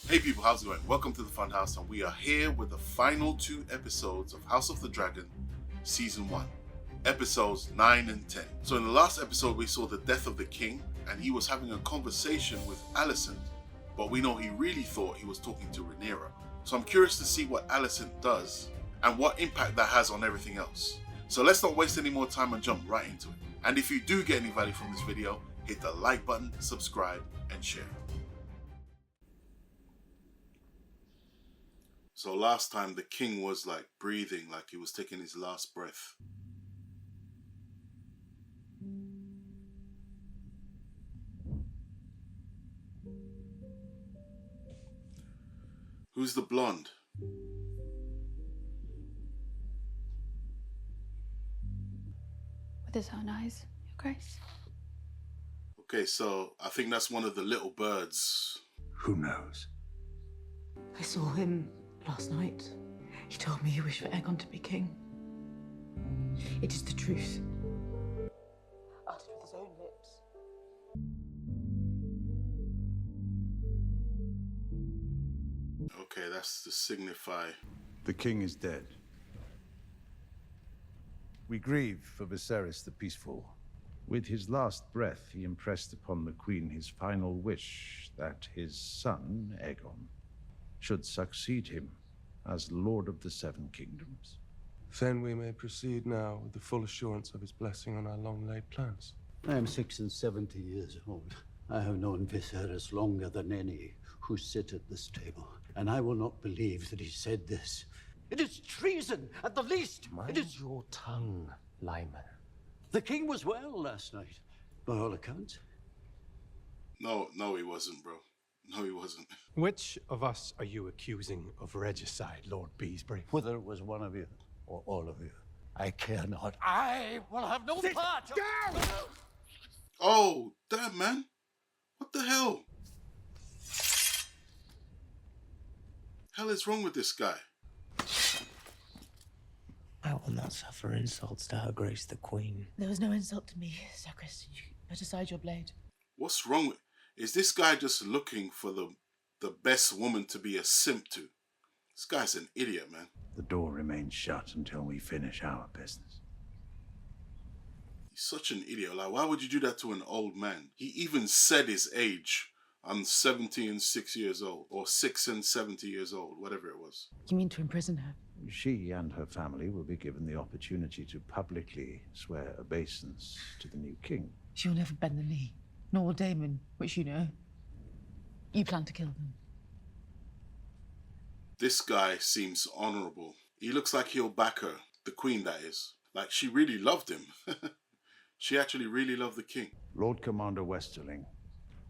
Hey people, how's it going? Welcome to the Funhouse, and we are here with the final 2 episodes of House of the Dragon Season 1, episodes 9 and 10. So in the last episode we saw the death of the king, and he was having a conversation with Alicent, but we know he really thought he was talking to Rhaenyra. So I'm curious to see what Alicent does, and what impact that has on everything else. So let's not waste any more time and jump right into it. And if you do get any value from this video, hit the like button, subscribe, and share. So last time the king was like breathing, like he was taking his last breath. Who's the blonde? With his own eyes, Your Grace. Okay, so I think that's one of the little birds. Who knows? I saw him last night. He told me he wished for Aegon to be king. It is the truth. Uttered with his own lips. Okay, that's to signify. The king is dead. We grieve for Viserys the Peaceful. With his last breath, he impressed upon the queen his final wish that his son, Aegon, should succeed him as Lord of the Seven Kingdoms. Then we may proceed now with the full assurance of his blessing on our long-laid plans. I am 76 years old. I have known Viserys longer than any who sit at this table, and I will not believe that he said this. It is treason, at the least. Mind your tongue, Lyman. The king was well last night, by all accounts. No, he wasn't, bro. No, he wasn't. Which of us are you accusing of regicide, Lord Beesbury? Whether it was one of you or all of you, I care not. I will have no part. Down! Oh, damn, man. What the hell? Hell is wrong with this guy? I will not suffer insults to Her Grace the Queen. There was no insult to me, Ser Criston. You put aside your blade. What's wrong with... Is this guy just looking for the best woman to be a simp to? This guy's an idiot, man. The door remains shut until we finish our business. He's such an idiot. Like, why would you do that to an old man? He even said his age. I'm 70 and 6 years old. Or 6 and 70 years old. Whatever it was. You mean to imprison her? She and her family will be given the opportunity to publicly swear obeisance to the new king. She will never bend the knee. Nor will Daemon, which you know. You plan to kill them. This guy seems honorable. He looks like he'll back her. The queen, that is. Like, she really loved him. She actually really loved the king. Lord Commander Westerling,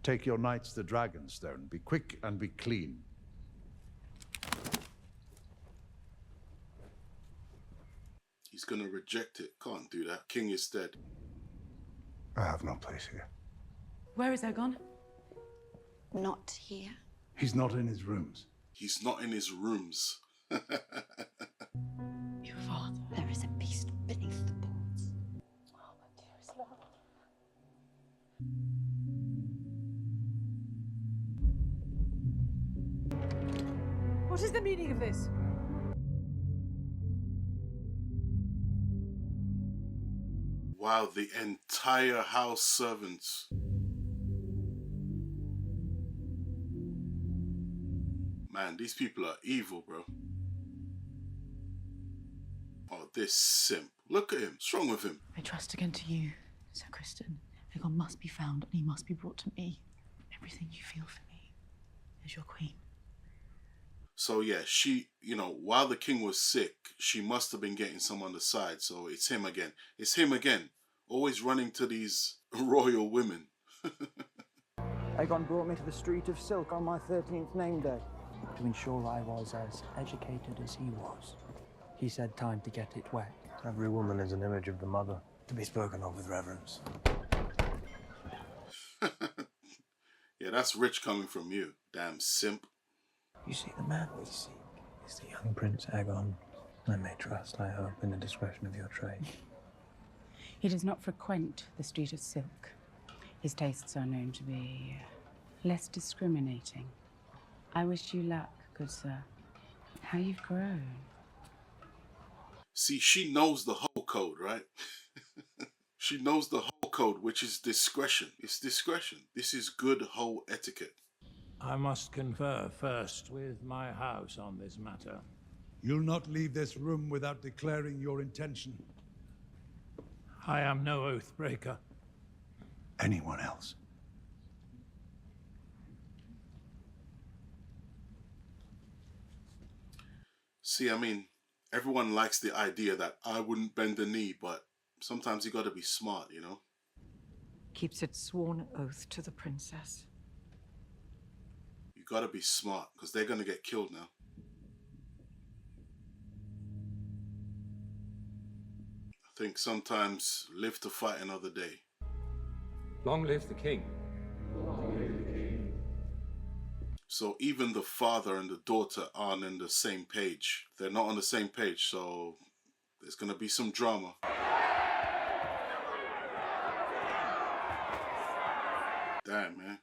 take your knights to Dragonstone. Be quick and be clean. He's gonna reject it. Can't do that. King is dead. I have no place here. Where is Aegon? Not here. He's not in his rooms. He's not in his rooms. Your father. There is a beast beneath the boards. Oh, my dearest love. What is the meaning of this? Wow, the entire house servants. Man, these people are evil, bro. Oh, this simp. Look at him. What's wrong with him? I trust again to you, Ser Criston. Aegon must be found and he must be brought to me. Everything you feel for me as your queen. So yeah, she, while the king was sick, she must have been getting some on the side. So it's him again. It's him again. Always running to these royal women. Aegon brought me to the Street of Silk on my 13th name day to ensure I was as educated as he was. He said time to get it wet. Every woman is an image of the mother, to be spoken of with reverence. Yeah, that's rich coming from you, damn simp. You see, the man we seek is the young Prince Aegon. I may trust, I hope, in the discretion of your trade. He does not frequent the Street of Silk. His tastes are known to be less discriminating. I wish you luck, good sir. How you've grown. See, she knows the whole code, right? She knows the whole code, which is discretion. It's discretion. This is good whole etiquette. I must confer first with my house on this matter. You'll not leave this room without declaring your intention. I am no oath breaker. Anyone else? See, I mean, everyone likes the idea that I wouldn't bend the knee, but sometimes you gotta be smart, you know? Keeps its sworn oath to the princess. You gotta be smart, because they're gonna get killed now. I think sometimes live to fight another day. Long live the king. So even the father and the daughter aren't on the same page. They're not on the same page, so there's gonna be some drama. Damn, man.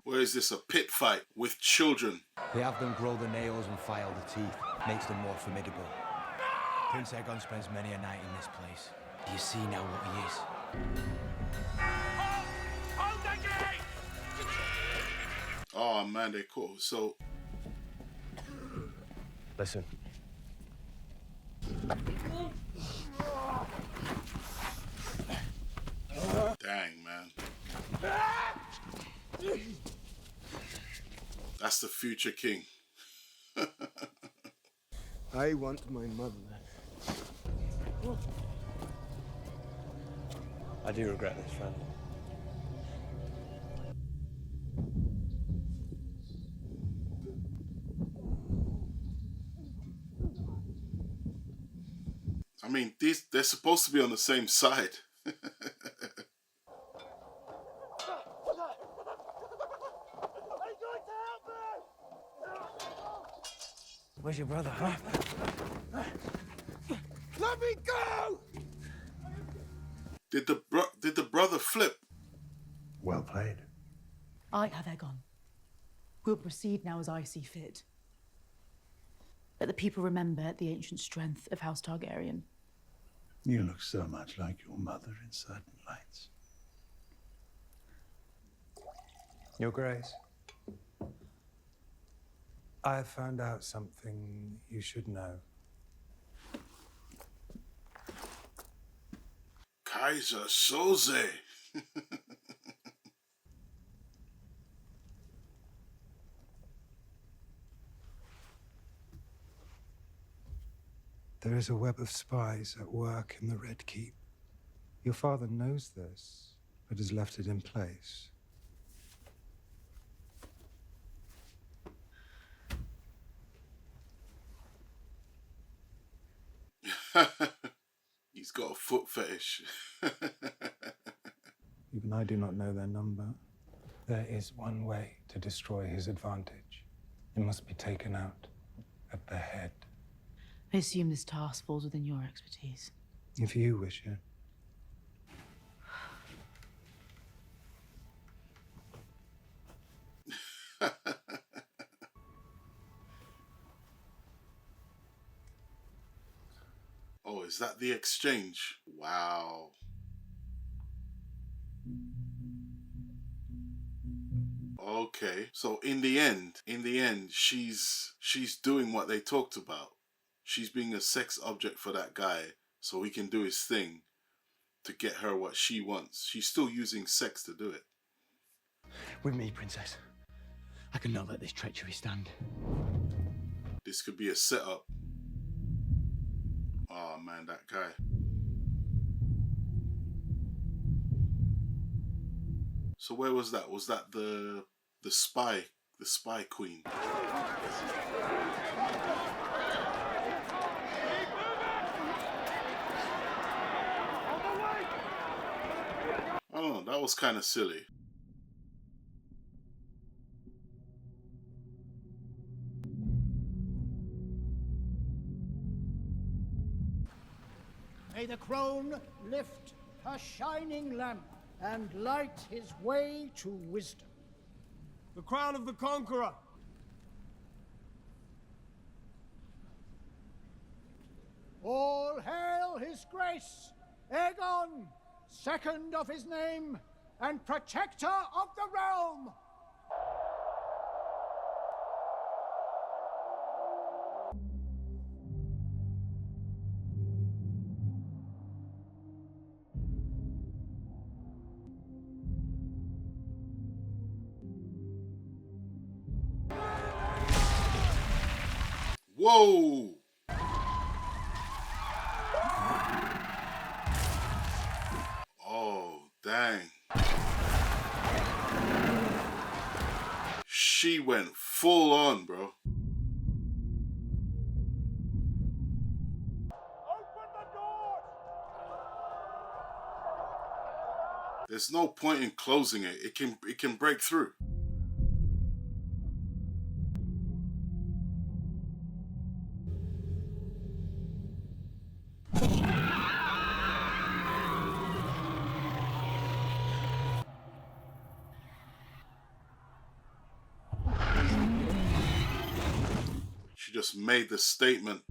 Where is this, a pit fight with children? They have them grow the nails and file the teeth. Makes them more formidable. Prince Aegon spends many a night in this place. Do you see now what he is? Oh man, they're cool. So Listen. dang, man. That's the future king. I want my mother. I do regret this, friend. I mean, they're supposed to be on the same side. Where's your brother, huh? Let me go! Did the brother flip? Well played. I have Aegon. We'll proceed now as I see fit. Let the people remember the ancient strength of House Targaryen. You look so much like your mother in certain lights. Your Grace, I have found out something you should know. Kaiser Soze. There is a web of spies at work in the Red Keep. Your father knows this, but has left it in place. He's got a foot fetish. Even I do not know their number. There is one way to destroy his advantage. It must be taken out at the head. I assume this task falls within your expertise. If you wish it. Oh, is that the exchange? Wow. Okay. So in the end, she's doing what they talked about. She's being a sex object for that guy so he can do his thing to get her what she wants. She's still using sex to do it. With me, Princess. I cannot let this treachery stand. This could be a setup. Oh man, that guy. So where was that? Was that the spy queen? I don't know, that was kind of silly. May the crone lift her shining lamp and light his way to wisdom. The crown of the conqueror! All hail his grace, Aegon, second of his name, and protector of the realm! Whoa! Oh, dang. She went full on, bro. There's no point in closing it. It can break through. She just made the statement.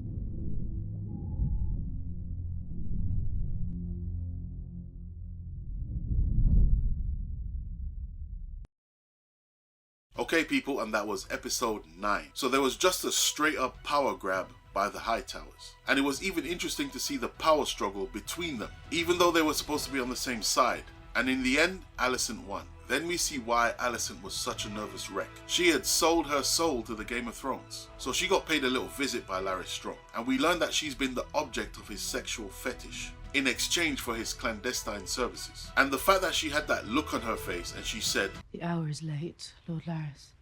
Okay, people, and that was episode 9. So there was just a straight up power grab by the Hightowers. And it was even interesting to see the power struggle between them, even though they were supposed to be on the same side. And in the end, Alicent won. Then we see why Alicent was such a nervous wreck. She had sold her soul to the Game of Thrones. So she got paid a little visit by Larys Strong. And we learned that she's been the object of his sexual fetish in exchange for his clandestine services. And the fact that she had that look on her face and she said, "The hour is late, Lord Larys,"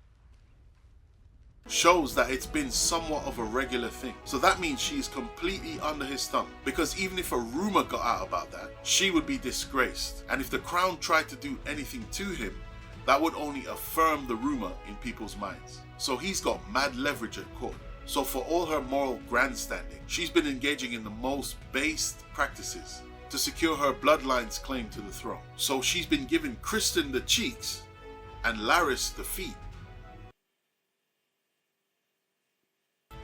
shows that it's been somewhat of a regular thing. So that means she's completely under his thumb, because even if a rumor got out about that, she would be disgraced. And if the crown tried to do anything to him, that would only affirm the rumor in people's minds. So he's got mad leverage at court. So for all her moral grandstanding, she's been engaging in the most based practices to secure her bloodline's claim to the throne. So she's been giving Criston the cheeks and Larys the feet.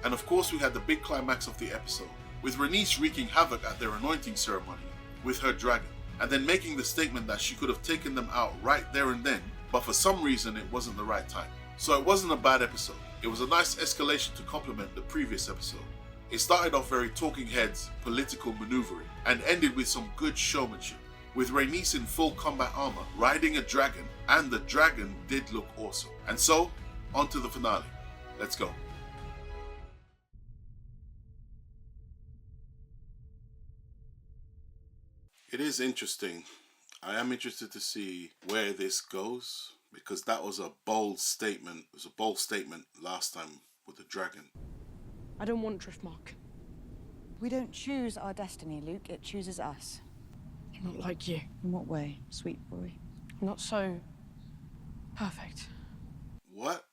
And of course we had the big climax of the episode, with Rhaenys wreaking havoc at their anointing ceremony with her dragon, and then making the statement that she could have taken them out right there and then, but for some reason it wasn't the right time. So it wasn't a bad episode. It was a nice escalation to complement the previous episode. It started off very talking heads, political maneuvering, and ended with some good showmanship, with Rhaenys in full combat armor, riding a dragon, and the dragon did look awesome. And so, on to the finale. Let's go. It is interesting. I am interested to see where this goes, because that was a bold statement. It was a bold statement last time with the dragon. I don't want Driftmark. We don't choose our destiny, Luke. It chooses us. I'm not like you. In what way, sweet boy? I'm not so perfect. What?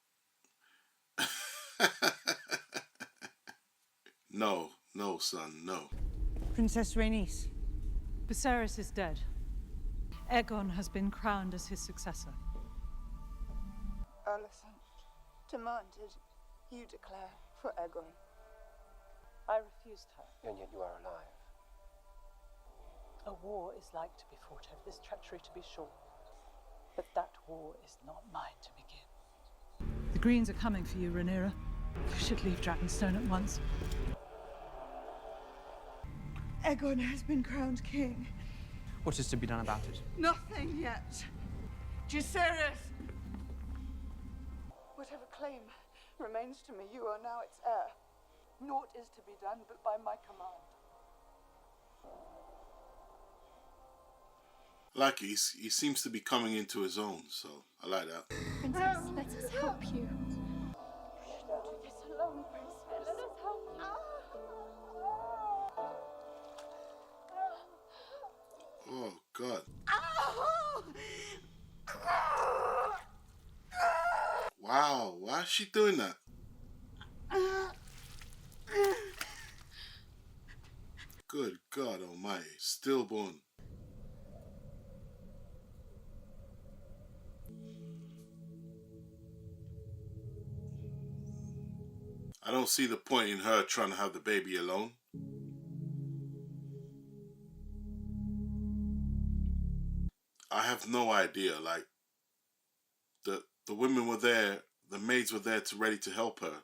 No, son, no. Princess Rhaenys. Viserys is dead. Aegon has been crowned as his successor. Alicent demanded you declare for Aegon. I refused her. And yet you are alive. A war is like to be fought over this treachery, to be sure. But that war is not mine to begin. The Greens are coming for you, Rhaenyra. You should leave Dragonstone at once. Aegon has been crowned king. What is to be done about it? Nothing yet. Lucerys! Whatever claim remains to me, you are now its heir. Naught is to be done but by my command. Like he seems to be coming into his own, so I like that. Princess, let us help you. Don't do this alone, Princess. Let us help you. Oh, God. Wow, why is she doing that? Good God almighty, stillborn. I don't see the point in her trying to have the baby alone. I have no idea. Like, the women were there, the maids were there ready to help her.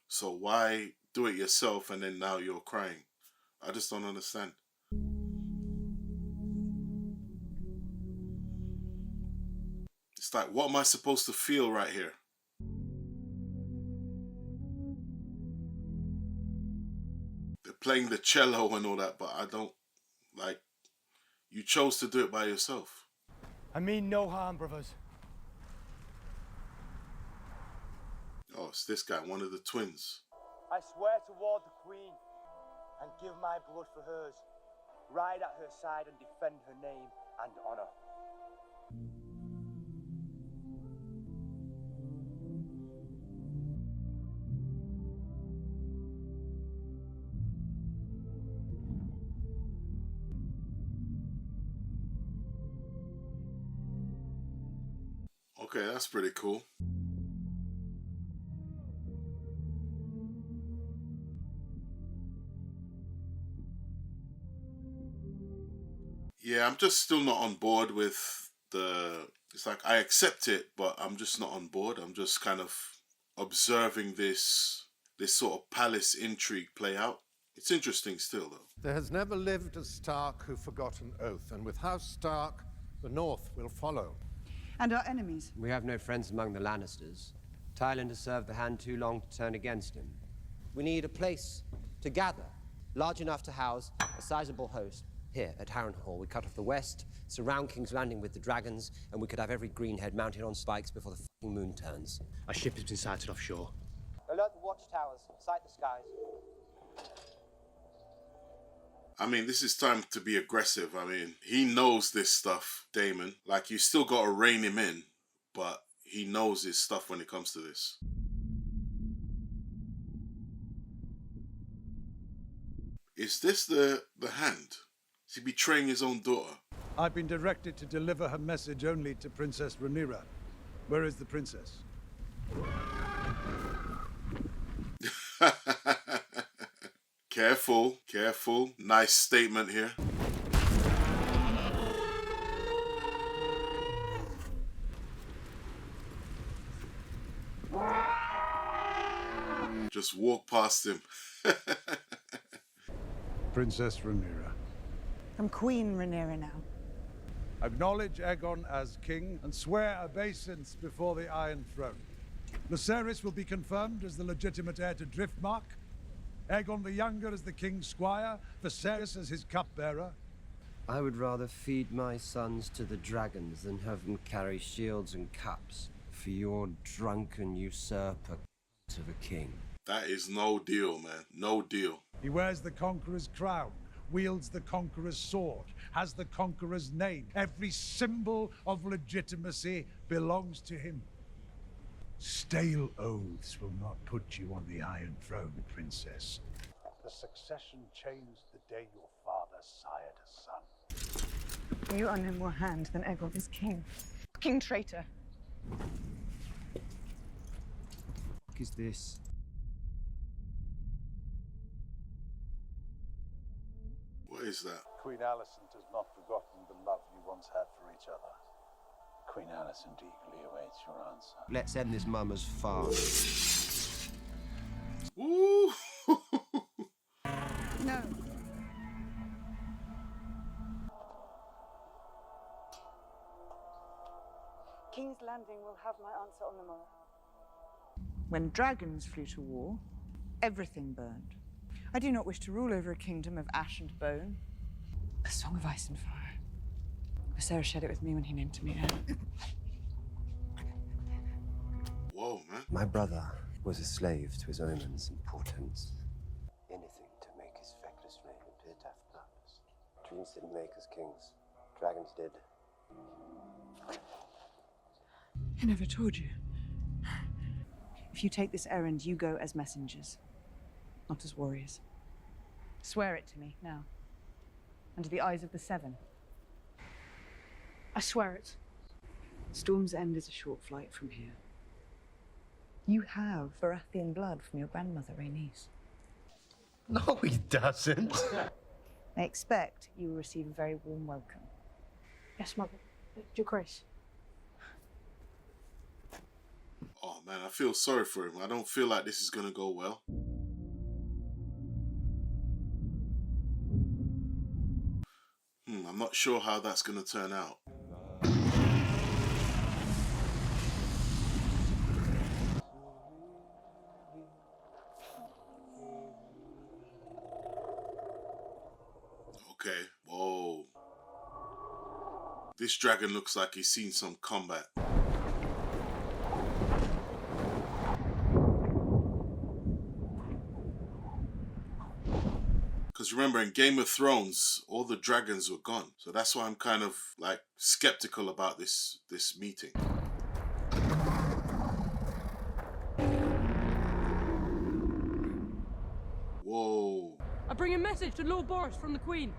So why do it yourself and then now you're crying? I just don't understand. It's like, what am I supposed to feel right here? They're playing the cello and all that, but I don't, like, you chose to do it by yourself. I mean no harm, brothers. Oh, it's this guy, one of the twins. I swear to ward the Queen and give my blood for hers, ride at her side and defend her name and honor. Okay, that's pretty cool. Yeah, I'm just still not on board with the... It's like, I accept it, but I'm just not on board. I'm just kind of observing this sort of palace intrigue play out. It's interesting still, though. There has never lived a Stark who forgot an oath, and with House Stark, the North will follow. And our enemies. We have no friends among the Lannisters. Tywin has served the hand too long to turn against him. We need a place to gather, large enough to house a sizable host. Here, at Harrenhal, we cut off the west, surround King's Landing with the dragons, and we could have every greenhead mounted on spikes before the fucking moon turns. A ship has been sighted offshore. Alert the watchtowers, sight the skies. I mean, this is time to be aggressive. I mean, he knows this stuff, Daemon. Like, you still got to rein him in, but he knows his stuff when it comes to this. Is this the hand? Is he betraying his own daughter? I've been directed to deliver her message only to Princess Rhaenyra. Where is the princess? Careful, careful. Nice statement here. Just walk past him. Princess Rhaenyra. I'm Queen Rhaenyra now. Acknowledge Aegon as king and swear obeisance before the Iron Throne. Lucerys will be confirmed as the legitimate heir to Driftmark. Aegon the Younger as the king's squire, Viserys as his cupbearer. I would rather feed my sons to the dragons than have them carry shields and cups for your drunken usurper of a king. That is no deal, man. No deal. He wears the Conqueror's crown, wields the Conqueror's sword, has the Conqueror's name. Every symbol of legitimacy belongs to him. Stale oaths will not put you on the Iron Throne, Princess. The succession changed the day your father sired a son. You are no more hand than Aegon is king. King traitor. What is this? What is that? Queen Alicent has not forgotten the love you once had for each other. Queen Alicent eagerly awaits your answer. Let's end this mummer's farce. Ooh. No. King's Landing will have my answer on the morrow. When dragons flew to war, everything burned. I do not wish to rule over a kingdom of ash and bone. A song of ice and fire. Viserys shared it with me when he named me heir. Whoa, man. My brother was a slave to his omens and portents. Anything to make his feckless reign appear to have purpose. Dreams didn't make us kings. Dragons did. I never told you. If you take this errand, you go as messengers, not as warriors. Swear it to me, now. Under the eyes of the Seven. I swear it. Storm's End is a short flight from here. You have Baratheon blood from your grandmother, Rhaenys. No, he doesn't. I expect you will receive a very warm welcome. Yes, Mother. Your Grace. Oh man, I feel sorry for him. I don't feel like this is gonna go well. I'm not sure how that's gonna turn out. Okay, whoa. This dragon looks like he's seen some combat. Because remember, in Game of Thrones, all the dragons were gone. So that's why I'm kind of like skeptical about this meeting. Whoa. I bring a message to Lord Boris from the Queen.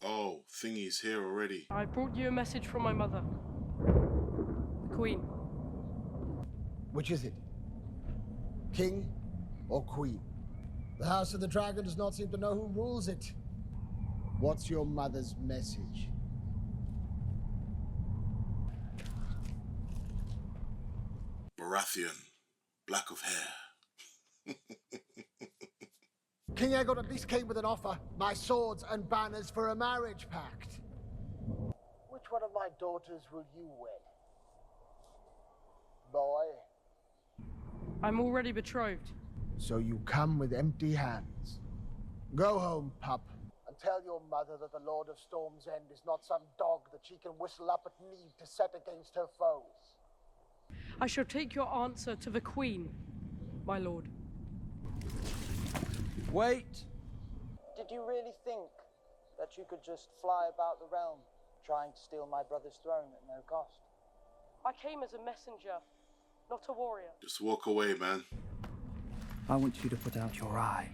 Oh, thingy's here already. I brought you a message from my mother. The Queen. Which is it? King or Queen? The House of the Dragon does not seem to know who rules it. What's your mother's message? Baratheon, black of hair. King Aegon at least came with an offer. My swords and banners for a marriage pact. Which one of my daughters will you wed? Boy? I'm already betrothed. So you come with empty hands. Go home, pup, and tell your mother that the Lord of Storm's End is not some dog that she can whistle up at need to set against her foes. I shall take your answer to the Queen, my lord. Wait! Did you really think that you could just fly about the realm, trying to steal my brother's throne at no cost? I came as a messenger, not a warrior. Just walk away, man. I want you to put out your eye.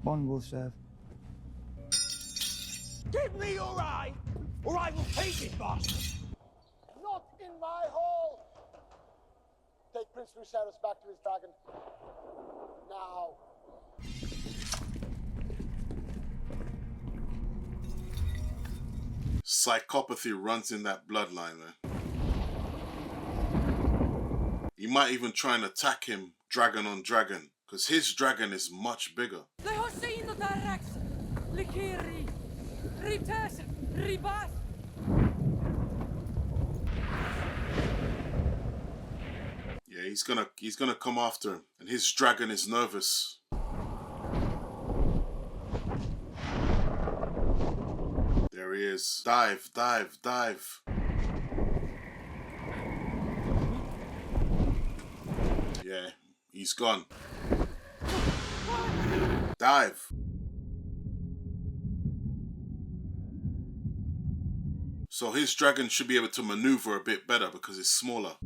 One will serve. Give me your eye, or I will take it, boss! Not in my hall! Take Prince Lucerys back to his dragon. Now. Psychopathy runs in that bloodline, man. He might even try and attack him dragon on dragon, because his dragon is much bigger. Yeah, he's gonna come after him, and his dragon is nervous. There he is. Dive, dive, dive. Yeah, he's gone. Dive. So his dragon should be able to maneuver a bit better because it's smaller.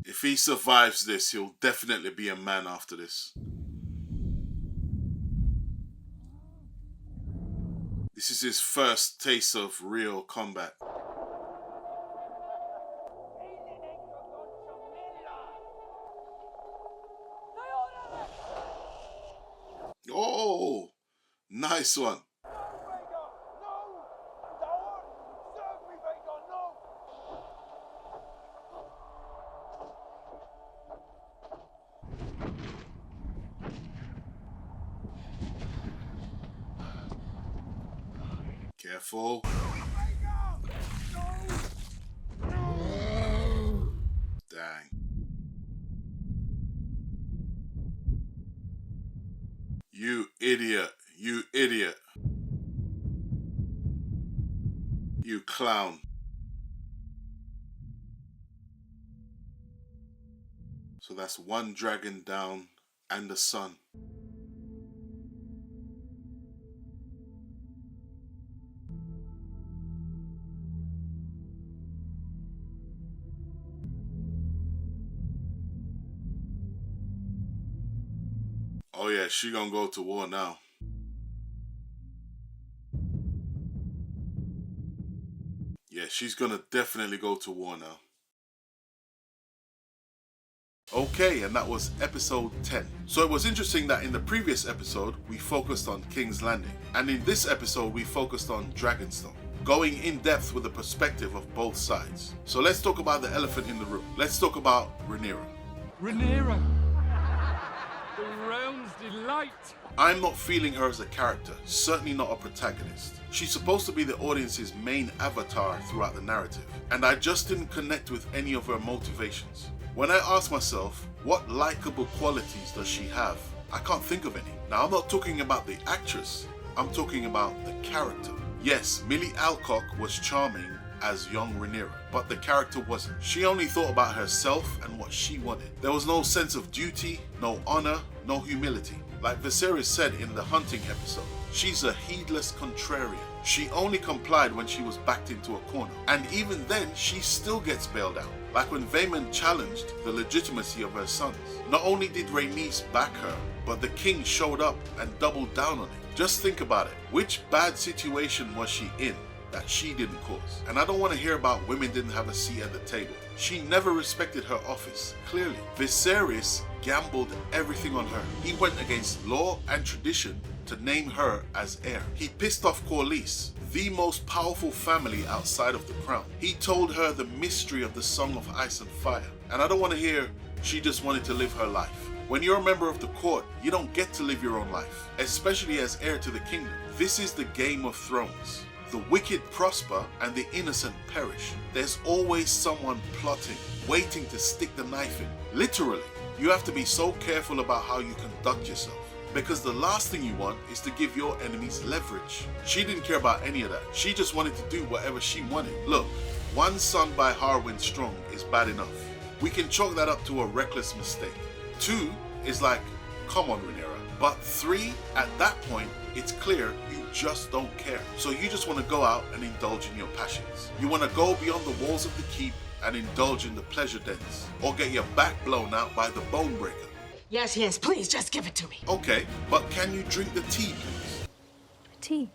If he survives this, he'll definitely be a man after this. This is his first taste of real combat. Oh, nice one. Careful. Dang. You idiot. You idiot. You clown. So that's one dragon down and the sun. yeah, she gonna go to war now. Yeah, she's gonna definitely go to war now. Okay, and that was episode 10. So it was interesting that in the previous episode, we focused on King's Landing. And in this episode, we focused on Dragonstone, going in depth with the perspective of both sides. So let's talk about the elephant in the room. Let's talk about Rhaenyra. Rhaenyra, the realm's delight. I'm not feeling her as a character, certainly not a protagonist. She's supposed to be the audience's main avatar throughout the narrative, and I just didn't connect with any of her motivations. When I ask myself, what likable qualities does she have? I can't think of any. Now, I'm not talking about the actress, I'm talking about the character. Yes, Millie Alcock was charming as young Rhaenyra, but the character wasn't. She only thought about herself and what she wanted. There was no sense of duty, no honor, no humility. Like Viserys said in the hunting episode, she's a heedless contrarian. She only complied when she was backed into a corner. And even then, she still gets bailed out. Like when Vaemond challenged the legitimacy of her sons. Not only did Rhaenys back her, but the king showed up and doubled down on it. Just think about it. Which bad situation was she in that she didn't cause? And I don't want to hear about women didn't have a seat at the table. She never respected her office, clearly. Viserys gambled everything on her. He went against law and tradition to name her as heir. He pissed off Corlys, the most powerful family outside of the crown. He told her the mystery of the Song of Ice and Fire. And I don't want to hear she just wanted to live her life. When you're a member of the court, you don't get to live your own life, especially as heir to the kingdom. This is the Game of Thrones. The wicked prosper and the innocent perish. There's always someone plotting, waiting to stick the knife in. Literally, you have to be so careful about how you conduct yourself, because the last thing you want is to give your enemies leverage. She didn't care about any of that. She just wanted to do whatever she wanted. Look, one son by Harwin Strong is bad enough. We can chalk that up to a reckless mistake. 2 is like, come on Rhaenyra. But 3, at that point, it's clear you just don't care. So you just want to go out and indulge in your passions. You want to go beyond the walls of the keep and indulge in the pleasure dens, or get your back blown out by the bone breaker. Yes, yes, please, just give it to me. Okay, but can you drink the tea, please? Tea?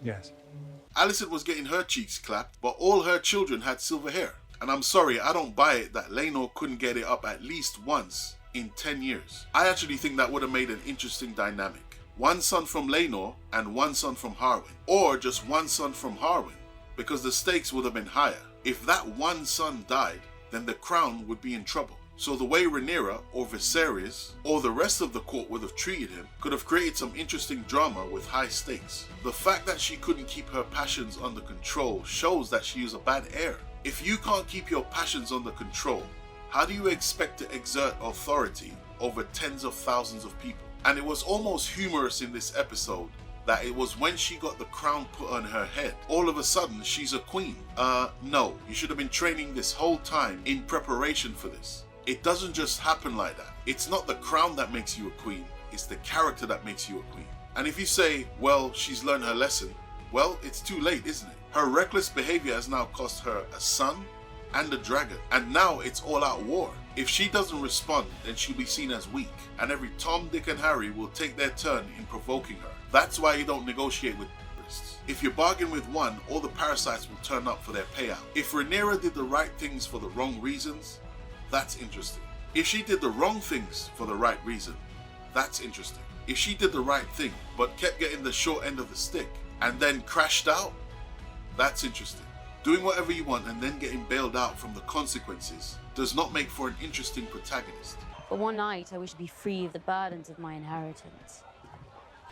Yes. Alicent was getting her cheeks clapped, but all her children had silver hair. And I'm sorry, I don't buy it that Laenor couldn't get it up at least once in 10 years. I actually think that would have made an interesting dynamic. One son from Laenor and one son from Harwin. Or just one son from Harwin, because the stakes would have been higher. If that one son died, then the crown would be in trouble. So the way Rhaenyra or Viserys or the rest of the court would have treated him could have created some interesting drama with high stakes. The fact that she couldn't keep her passions under control shows that she was a bad heir. If you can't keep your passions under control, how do you expect to exert authority over tens of thousands of people? And it was almost humorous in this episode that it was when she got the crown put on her head, all of a sudden she's a queen. No, you should have been training this whole time in preparation for this. It doesn't just happen like that. It's not the crown that makes you a queen, it's the character that makes you a queen. And if you say, well, she's learned her lesson, well, it's too late, isn't it? Her reckless behavior has now cost her a son and a dragon, and now it's all out war. If she doesn't respond, then she'll be seen as weak, and every Tom, Dick and Harry will take their turn in provoking her. That's why you don't negotiate with terrorists. If you bargain with one, all the parasites will turn up for their payout. If Rhaenyra did the right things for the wrong reasons, that's interesting. If she did the wrong things for the right reason, that's interesting. If she did the right thing, but kept getting the short end of the stick, and then crashed out, that's interesting. Doing whatever you want and then getting bailed out from the consequences does not make for an interesting protagonist. For one night, I wish to be free of the burdens of my inheritance.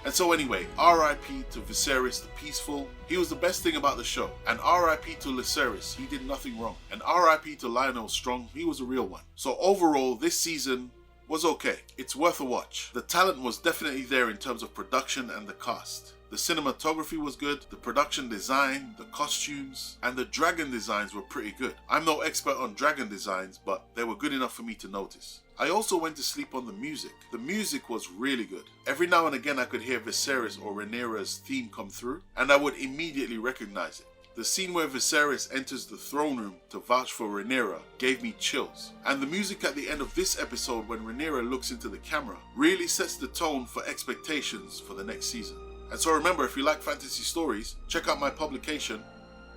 And so anyway, R.I.P. to Viserys the Peaceful. He was the best thing about the show. And R.I.P. to Lucerys, he did nothing wrong. And R.I.P. to Lionel Strong, he was a real one. So overall, this season was okay. It's worth a watch. The talent was definitely there in terms of production and the cast. The cinematography was good, the production design, the costumes, and the dragon designs were pretty good. I'm no expert on dragon designs, but they were good enough for me to notice. I also went to sleep on the music. The music was really good. Every now and again I could hear Viserys or Rhaenyra's theme come through, and I would immediately recognize it. The scene where Viserys enters the throne room to vouch for Rhaenyra gave me chills, and the music at the end of this episode when Rhaenyra looks into the camera really sets the tone for expectations for the next season. And so remember, if you like fantasy stories, check out my publication,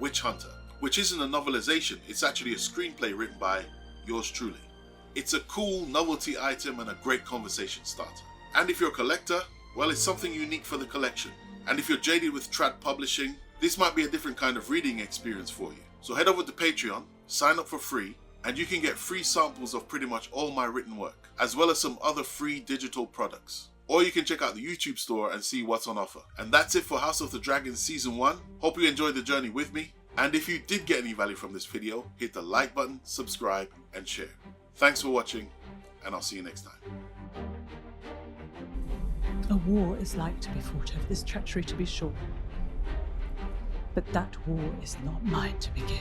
Witch Hunter, which isn't a novelization, it's actually a screenplay written by yours truly. It's a cool novelty item and a great conversation starter. And if you're a collector, well, it's something unique for the collection. And if you're jaded with trad publishing, this might be a different kind of reading experience for you. So head over to Patreon, sign up for free, and you can get free samples of pretty much all my written work, as well as some other free digital products. Or you can check out the YouTube store and see what's on offer. And that's it for House of the Dragon Season 1. Hope you enjoyed the journey with me. And if you did get any value from this video, hit the like button, subscribe, and share. Thanks for watching, and I'll see you next time. A war is like to be fought over this treachery, to be sure. But that war is not mine to begin.